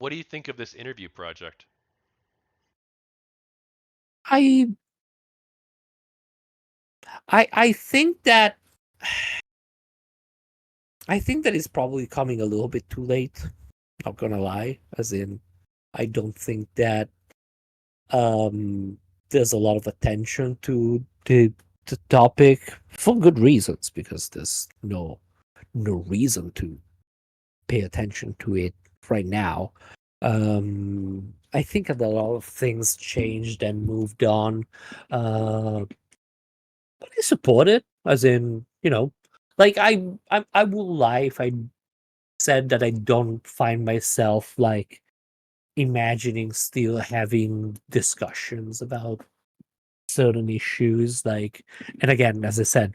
What do you think of this interview project? I I think that it's probably coming a little bit too late. Not gonna lie, as in, I don't think that there's a lot of attention to the topic for good reasons, because there's no reason to pay attention to it right now. I think that a lot of things changed and moved on. But I support it, as in, like I will lie if I said that I don't find myself like imagining still having discussions about certain issues. Like, and again, as I said,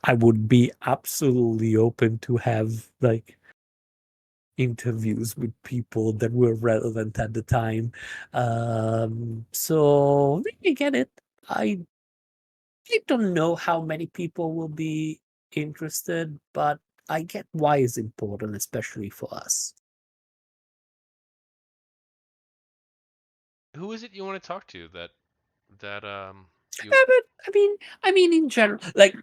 I would be absolutely open to have like interviews with people that were relevant at the time. So I get it. I don't know how many people will be interested, but I get why it's important, especially for us. Who is it you want to talk to that you But I mean, in general, like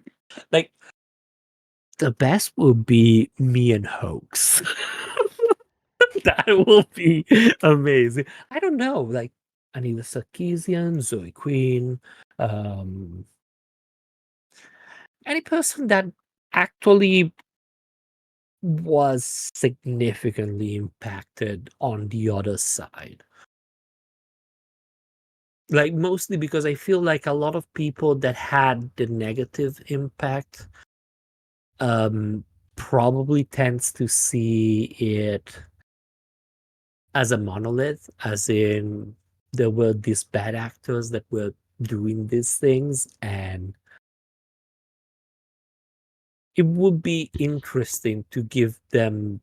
the best will be me and Hoax. That will be amazing. I don't know, like Anita Sarkeesian, Zoe Quinn, um, any person that actually was significantly impacted on the other side. Like, mostly because I feel like a lot of people that had the negative impact um probably tends to see it as a monolith, as in there were these bad actors that were doing these things, and it would be interesting to give them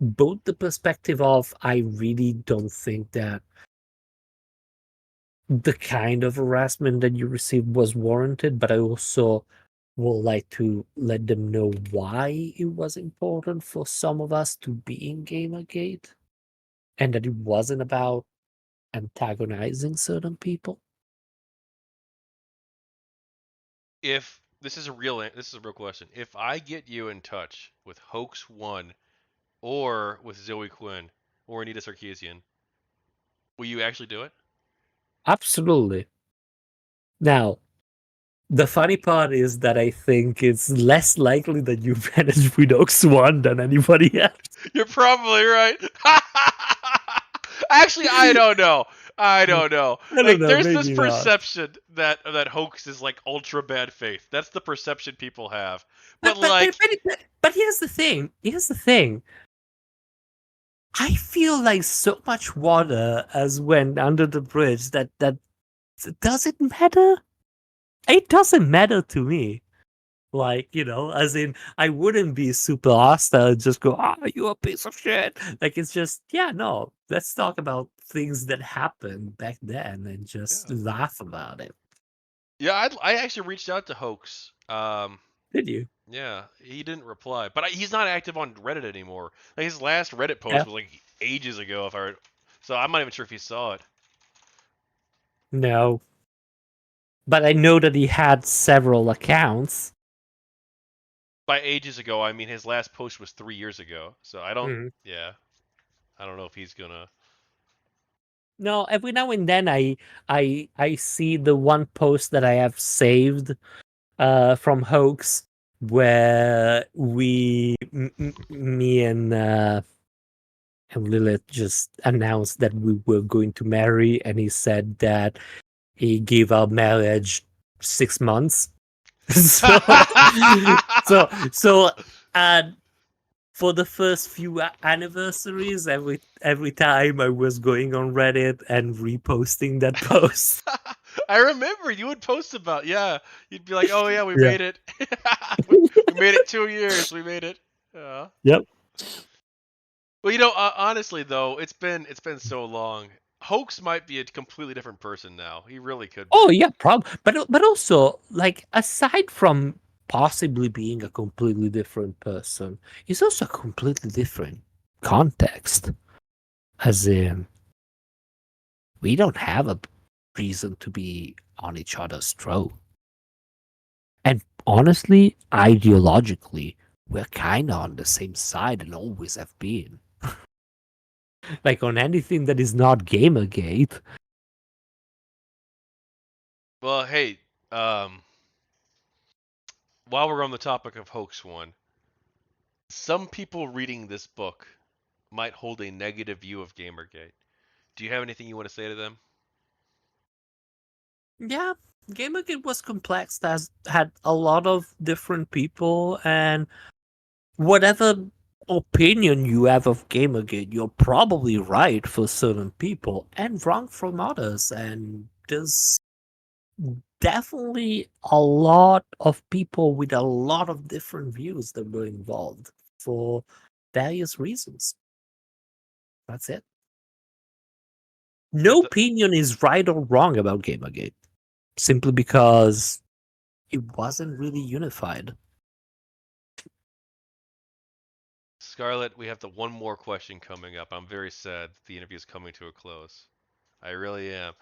both the perspective of, I really don't think that the kind of harassment that you received was warranted, but I also would like to let them know why it was important for some of us to be in Gamergate, and that it wasn't about antagonizing certain people. if this is a real question. If I get you in touch with HokesOne or with Zoe Quinn or Anita Sarkeesian, will you actually do it? Absolutely. Now, the funny part is that I think it's less likely that you manage with HokesOne than anybody else. You're probably right. Actually, I don't know. I don't know. I don't Like, know, there's this maybe not. perception that hoax is like ultra bad faith. That's the perception people have. But But but but like, but, but here's the thing. Here's the thing. I feel like so much water has went under the bridge that does it matter? It doesn't matter to me. Like, as in, I wouldn't be super hostile and just go, you a piece of shit. Like, it's just, yeah, no, let's talk about things that happened back then and just yeah, laugh about it. yeah. I actually reached out to hoax. Did you? Yeah, he didn't reply, but he's not active on Reddit anymore. Like his last Reddit Yeah. post was like ages ago, if I. So I'm not even sure if he saw it. No. But I know that he had several accounts. By ages ago, I mean his last post was 3 years ago. So I don't. Mm. Yeah, I don't know if he's gonna. No, every now and then I see the one post that I have saved from Hoax, where me and Lilith just announced that we were going to marry, and he said that he gave our marriage 6 months. so so uh for the first few anniversaries, every time I was going on Reddit and reposting that post. I remember you would post about, yeah. You'd be like, "Oh yeah, we Yeah. made it. we made it 2 years. We made it." Yeah. Yep. Well, honestly though, it's been so long. Hoax might be a completely different person now. He really could Oh be. yeah, but also, like, aside from possibly being a completely different person, it's also a completely different context. As in, we don't have a reason to be on each other's throat. And honestly, ideologically, we're kind of on the same side and always have been. Like on anything that is not Gamergate. Well, hey, um, while we're on the topic of HokesOne, some people reading this book might hold a negative view of Gamergate. Do you have anything you want to say to them? Yeah, Gamergate was complex. That had a lot of different people, and whatever opinion you have of Gamergate, you're probably right for certain people and wrong from others. And there's definitely a lot of people with a lot of different views that were involved for various reasons. That's it. With No the opinion is right or wrong about Gamergate, simply because it wasn't really unified. Scarlet, we have the one more question coming up. I'm very sad the interview is coming to a close. I really am.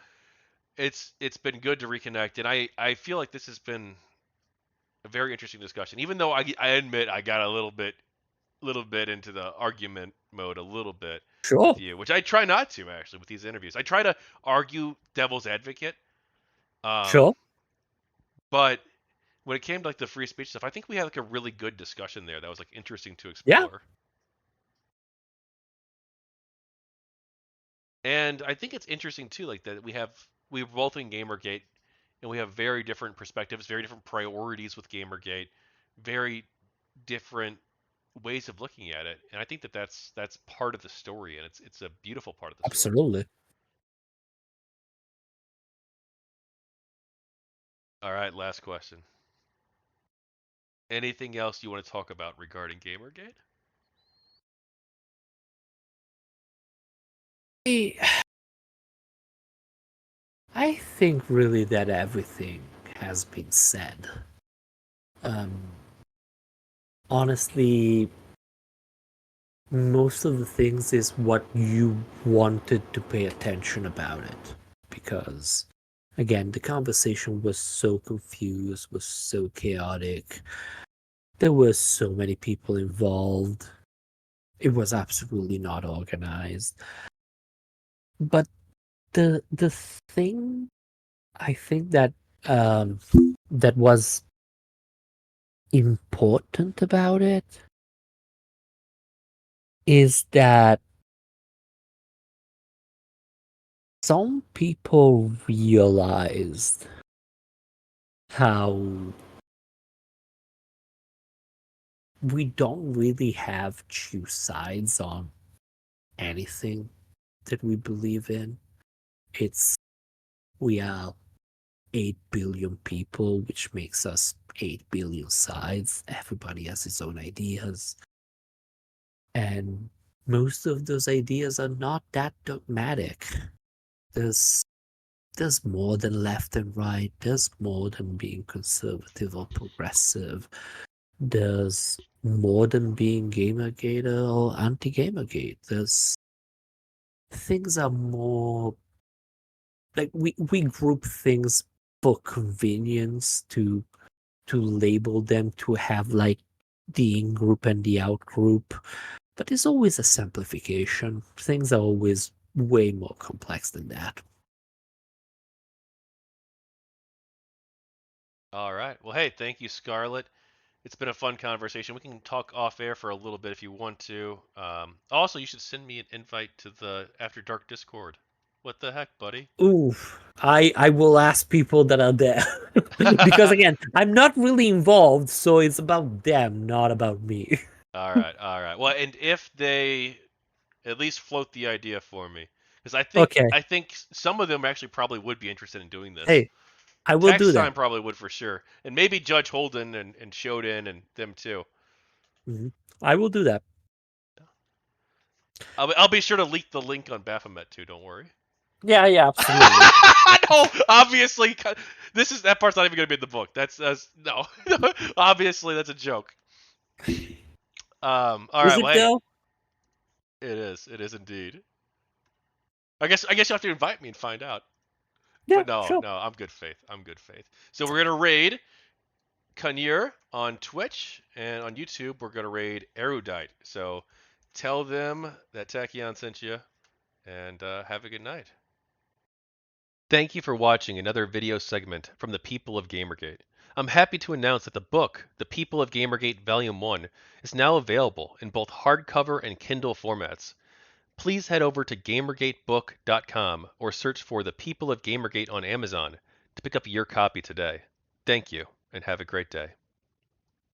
It's been good to reconnect, and I feel like this has been a very interesting discussion. Even though I admit I got a little bit into the argument mode a little bit with Sure, you, which I try not to actually with these interviews. I try to argue devil's advocate, um, sure. but when it came to like the free speech stuff, I think we had like a really good discussion there that was like interesting to Yeah, explore. And I think it's interesting too, like that we're both in GamerGate, and we have very different perspectives, very different priorities with GamerGate, very different ways of looking at it. And I think that that's part of the story, and it's a beautiful part of the story. absolutely. All right, last question. Anything else you want to talk about regarding GamerGate? I I think really that everything has been said. Um, Honestly, most of the things is what you wanted to pay attention about it. Because, again, the conversation was so confused, was so chaotic. There were so many people involved. It was absolutely not organized. But the thing I think that um, that was important about it is that some people realized how we don't really have two sides on anything that we believe in. It's we are 8 billion people, which makes us 8 billion sides. Everybody has his own ideas. And most of those ideas are not that dogmatic. There's there's more than left and right. There's more than being conservative or progressive. There's more than being gamergator or anti-gamergate. There's things are more like we group things for convenience to label them to have like the in group and the out group, but it's always a simplification. Things are always way more complex than that. All right. Well, hey, thank you, Scarlet. It's been a fun conversation. We can talk off air for a little bit if you want to. Also, you should send me an invite to the After Dark Discord. What the heck, buddy? Ooh, I will ask people that are there because again, I'm not really involved, so it's about them, not about me. All right, all right. Well, and if they at least float the idea for me, because I think Okay, I think some of them actually probably would be interested in doing this. hey, I will do Tax that. time probably would for sure, and maybe Judge Holden and Shoden and them too. Mhm. I will do that. I'll be sure to leak the link on Baphomet too. Don't worry. Yeah, yeah, absolutely. No, obviously, that part's not even gonna be in the book. That's no, obviously that's a joke. All Is right. it Well, hey, though? it is. It is indeed. I guess you have to invite me and find out. Yeah, But no, sure. no, I'm good faith. I'm good faith. So we're gonna raid Kanye on Twitch and on YouTube. We're gonna raid Erudite. So tell them that Tachyon sent you, and have a good night. Thank you for watching another video segment from the People of GamerGate. I'm happy to announce that the book, The People of GamerGate Volume 1, is now available in both hardcover and Kindle formats. Please head over to gamergatebook.com or search for The People of GamerGate on Amazon to pick up your copy today. Thank you, and have a great day.